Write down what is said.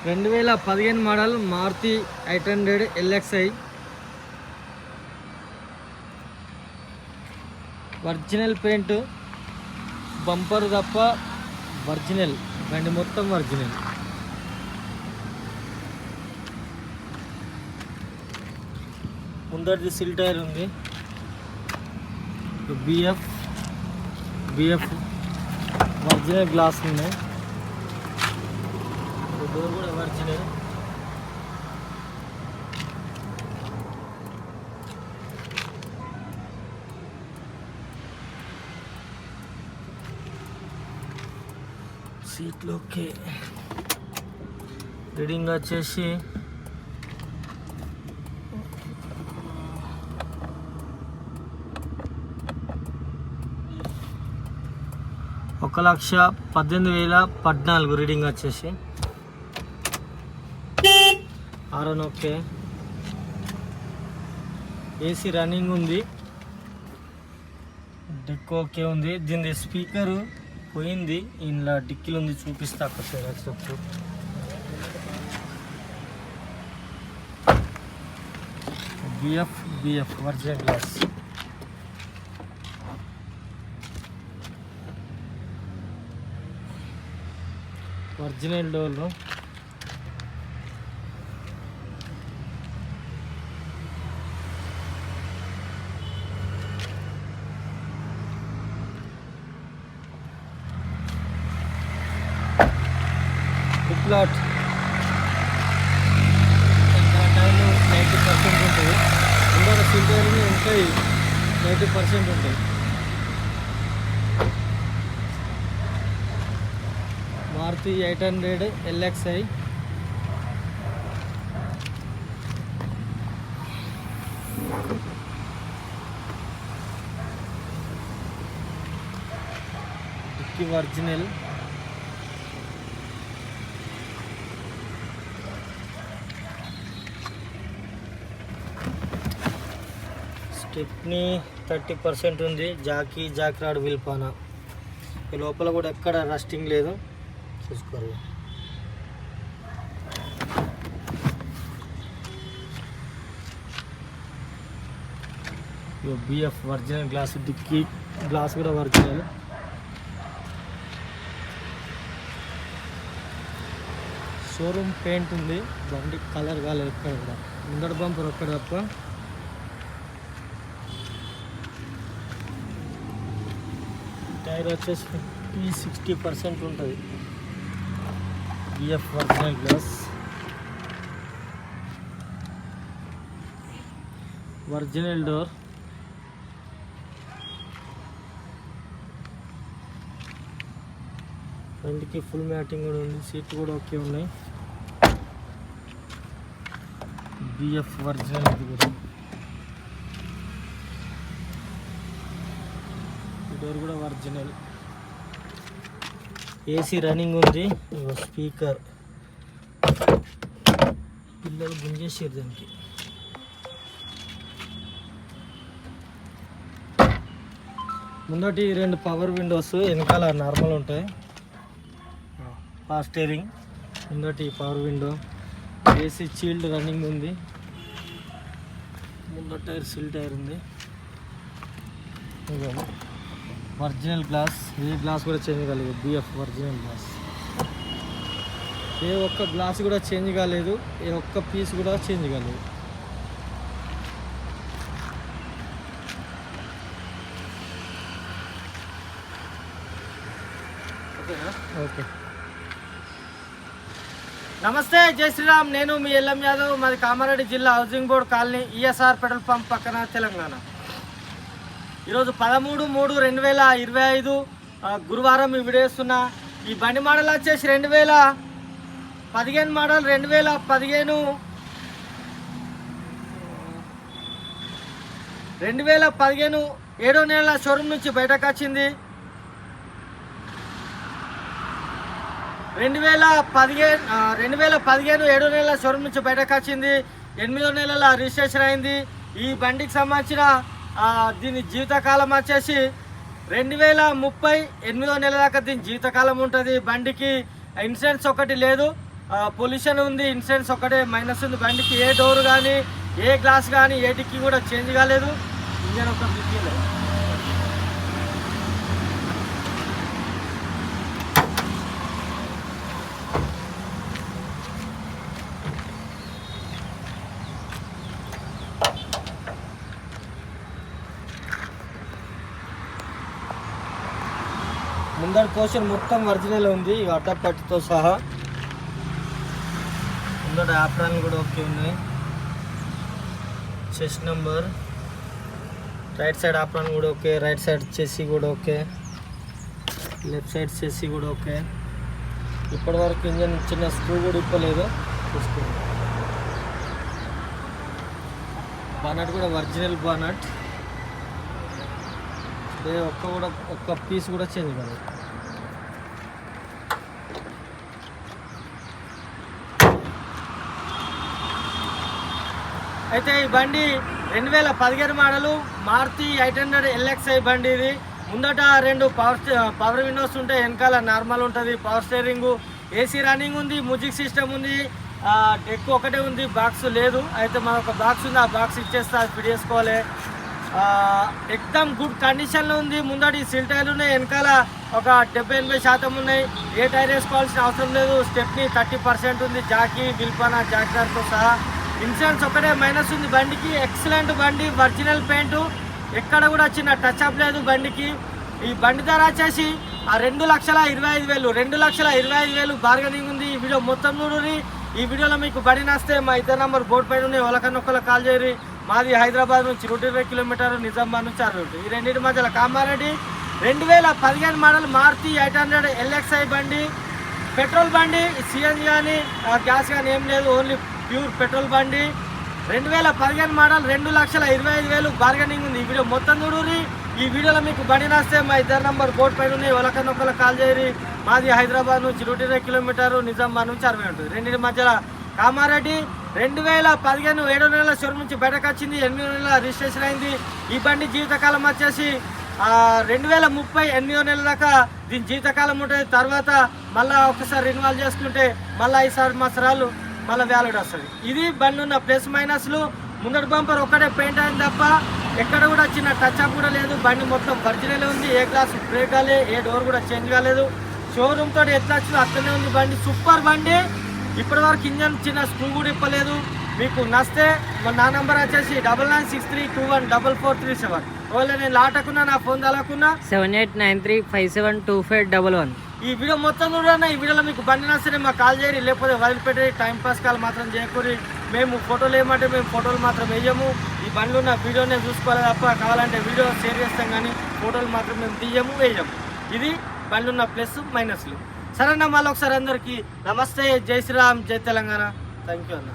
2015 model Maruti 800 LXi original paint, bumper తప్ప original, బండి మొత్తం ఒరిజినల్. ముందరిది సిల్ టైర్ ఉంది. బిఎఫ్ ఒరిజినల్ గ్లాస్ ఉన్నాయి. డోర్ కూడా ఒరిజినల్. సీట్లు ఓకే. రీడింగ్ వచ్చేసి 1,18,014 రీడింగ్ వచ్చేసి. Horn okay. ఏసీ రన్నింగ్ ఉంది. డిక్ ఓకే ఉంది. దీని స్పీకరు పోయింది, ఇందులో డిక్కీలు ఉంది, చూపిస్తా ఒకసారి చెప్పు. BF original glass. ఒరిజినల్ డోర్లు. ప్లాట్ టైర్లు 90% ఉంటుంది. ముందర ఫిల్టర్లు ఉంటాయి, 90% ఉంటాయి. Maruti 800 LXi. Dicky original. Stepney 30% ఉంది. జాక్ రాడ్ విల్పానా. ఈ లోపల కూడా ఎక్కడ రస్టింగ్ లేదు, చూసుకోరు. BF original glass. Dicky glass కూడా ఒరిజినల్. షోరూమ్ పెయింట్ ఉంది. బండి కలర్ కాలేదు ఎక్కడ కూడా. ముందర బంపర్ ఒక్కడ తప్ప. టైర్ వచ్చేసి 60% ఉంటుంది. BF original glass. Original door. బండికి ఫుల్ మ్యాటింగ్ కూడా ఉంది. సీట్లు కూడా ఓకే ఉన్నాయి. BF original. ఇది కూడా డోర్ కూడా ఒరిజినల్. ఏసీ రన్నింగ్ ఉంది. స్పీకర్ పిల్లలు గుంజేసారు దానికి. ముందటి 2 పవర్ విండోస్, వెనకాల నార్మల్ ఉంటాయి. Power steering. ముందటి power window. AC chilled running ఉంది. ముందర టైర్ సిల్ టైర్ ఉంది. Original glass. ఏ గ్లాస్ కూడా చేంజ్ కాలేదు. BF original glass. ఏ ఒక్క గ్లాస్ కూడా చేంజ్ కాలేదు. ఏ ఒక్క పీస్ కూడా చేంజ్ కాలేదు. ఓకే. నమస్తే, జై శ్రీరామ్. నేను మీ ఎల్ఎం యాదవ్. మాది కామారెడ్డి జిల్లా, housing board colony, ESR petrol pump పక్కన, తెలంగాణ. ఈరోజు 13/3/2025 గురువారం ఈ వీడియో ఇస్తున్నా. ఈ బండి మోడల్ వచ్చేసి 2015 మోడల్. 2015 7వ నెల షోరూమ్ నుంచి బయటకు వచ్చింది. 2015 7వ నెల షోరూమ్ నుంచి బయటకు వచ్చింది. 8వ నెలల రిజిస్ట్రేషన్ అయింది. ఈ బండికి సంబంధించిన దీని జీవితకాలం వచ్చేసి 2030 8వ నెల దాకా దీని జీవితకాలం ఉంటుంది. బండికి ఇన్సూరెన్స్ ఒకటి లేదు. పొల్యూషన్ ఉంది, ఇన్సూరెన్స్ ఒకటే మైనస్ ఉంది. బండికి ఏ డోర్ కానీ ఏ గ్లాస్ కానీ ఏ డిక్కీ కూడా చేంజ్ కాలేదు. ఇంజన్ ఒక డిక్కీ లేదు. ముందర పోర్షన్ మొత్తం ఒరిజినల్ ఉంది, అడ్డపట్టితో సహా. ముందర యాప్రాన్ కూడా ఓకే ఉన్నాయి. Chest number, right side apron కూడా ఓకే, రైట్ సైడ్ చెస్సీ కూడా ఓకే, లెఫ్ట్ సైడ్ చెస్సీ కూడా ఓకే. ఇప్పటి వరకు ఇంజన్ చిన్న స్క్రూ కూడా ఇప్పలేదు. చూసుకోండి. బానట్ కూడా ఒరిజినల్ బానట్, ఒక్క పీస్ కూడా చేంజ్ కాదు. అయితే ఈ బండి 2017 మోడలు మారుతి 800 LXi బండి. ఇది ముందట 2 పవర్ విండోస్ ఉంటాయి, వెనకాల నార్మల్ ఉంటుంది. పవర్ స్టీరింగ్, ఏసీ రన్నింగ్ ఉంది, మ్యూజిక్ సిస్టమ్ ఉంది. డెక్ ఒకటే ఉంది, బాక్స్ లేదు. అయితే మనకు బాక్స్ ఉంది, ఆ బాక్స్ ఇచ్చేస్తే అది ఫిట్ చేసుకోవాలి. ఎక్దమ్ గుడ్ కండిషన్లో ఉంది. ముందటి సిల్ టైర్లు ఉన్నాయి, వెనకాల ఒక 70-80% ఉన్నాయి. ఏ టైర్ వేసుకోవాల్సిన అవసరం లేదు. స్టెప్ని 30% ఉంది, జాకీ విల్పన జాకీతో సహా. ఇన్సూరెన్స్ ఒకటే మైనస్ ఉంది బండికి. ఎక్సలెంట్ బండి, ఒరిజినల్ పెయింట్, ఎక్కడ కూడా చిన్న టచ్ అప్ లేదు బండికి. ఈ బండి ధర వచ్చేసి 2,25,000 2,25,000 బార్గెనింగ్ ఉంది. ఈ వీడియో మొత్తం చూడండి. ఈ వీడియోలో మీకు బండి నస్తే మా ఇద్దరు నంబర్ బోర్డు పైన ఉన్నాయి, ఒకరినొకరు కాల్ చేయరు. మాది హైదరాబాద్ నుంచి 120 కిలోమీటర్లు, నిజామాబాద్ నుంచి 60. ఈ రెండింటి మధ్యలో కామారెడ్డి 2015 మోడల్ మారుతి 800 LXi బండి. పెట్రోల్ బండి, సిఎన్జి కానీ గ్యాస్ కానీ ఏం లేదు, ఓన్లీ ప్యూర్ పెట్రోల్ బండి. 2015 మోడల్, 2,25,000 బార్గెనింగ్ ఉంది. ఈ వీడియో మొత్తం చూడండి. ఈ వీడియోలో మీకు బండి నస్తే మా ఇద్దరు నంబర్ బోర్డు పైన ఉన్నాయి, ఒకరినొకరు కాల్ చేయరు. మాది హైదరాబాద్ నుంచి 120 కిలోమీటర్లు, నిజామాబాద్ నుంచి 60 ఉంటుంది. రెండింటి మధ్యలో కామారెడ్డి. 2015 7 నెలల షోరూమ్ నుంచి బయటకు వచ్చింది, 8 నెలల రిజిస్ట్రేషన్ అయింది. ఈ బండి జీవితకాలం వచ్చేసి 2030 8 నెలల దాకా దీని జీవితకాలం ఉంటుంది. తర్వాత మళ్ళీ ఒకసారి రిన్వాల్ చేసుకుంటే మళ్ళీ 5 సంవత్సరాలు మళ్ళీ వ్యాలిడ్ వస్తుంది. ఇది బండి ఉన్న ప్లస్ మైనస్లు. ముందటి బంపర్ ఒక్కటే పెయింట్ అయింది తప్ప ఎక్కడ కూడా చిన్న టచ్ అప్ కూడా లేదు. బండి మొత్తం ఒరిజినల్ ఉంది, ఏ గ్లాస్ బ్రేక్ కాలేదు, ఏ డోర్ కూడా చేంజ్ కాలేదు. షోరూమ్ తోటి ఎట్లా వచ్చిందో అట్లనే ఉంది బండి. సూపర్ బండి. ఇప్పటి వరకు ఇంజన్ చిన్న స్క్రూ కూడా ఇప్పలేదు. మీకు నస్తే నా నెంబర్ వచ్చేసి 9963214437. ఒకవేళ నేను లాటకున్నా, నా ఫోన్ తలకున్నా 7893572511. ఈ వీడియో మొత్తం చూడన్నా. ఈ వీడియోలో మీకు బండి నచ్చని మాకు కాల్ చేయరు, లేకపోతే వదిలిపెట్టి టైం పాస్ కాల్ మాత్రం చేయకూరి. మేము ఫోటోలు ఏమంటే మేము ఫోటోలు మాత్రం వేయము. ఈ బండ్లు ఉన్న వీడియోనే చూసుకోవాలి తప్ప, కావాలంటే వీడియో షేర్ చేస్తాం కానీ ఫోటోలు మాత్రం మేము తీయము, వేయము. ఇది బండ్లు ఉన్న ప్లస్ మైనస్లు. సరే అన్న, మళ్ళీ ఒకసారి అందరికీ నమస్తే, జై శ్రీరామ్, జై తెలంగాణ. థ్యాంక్ యూ అన్న.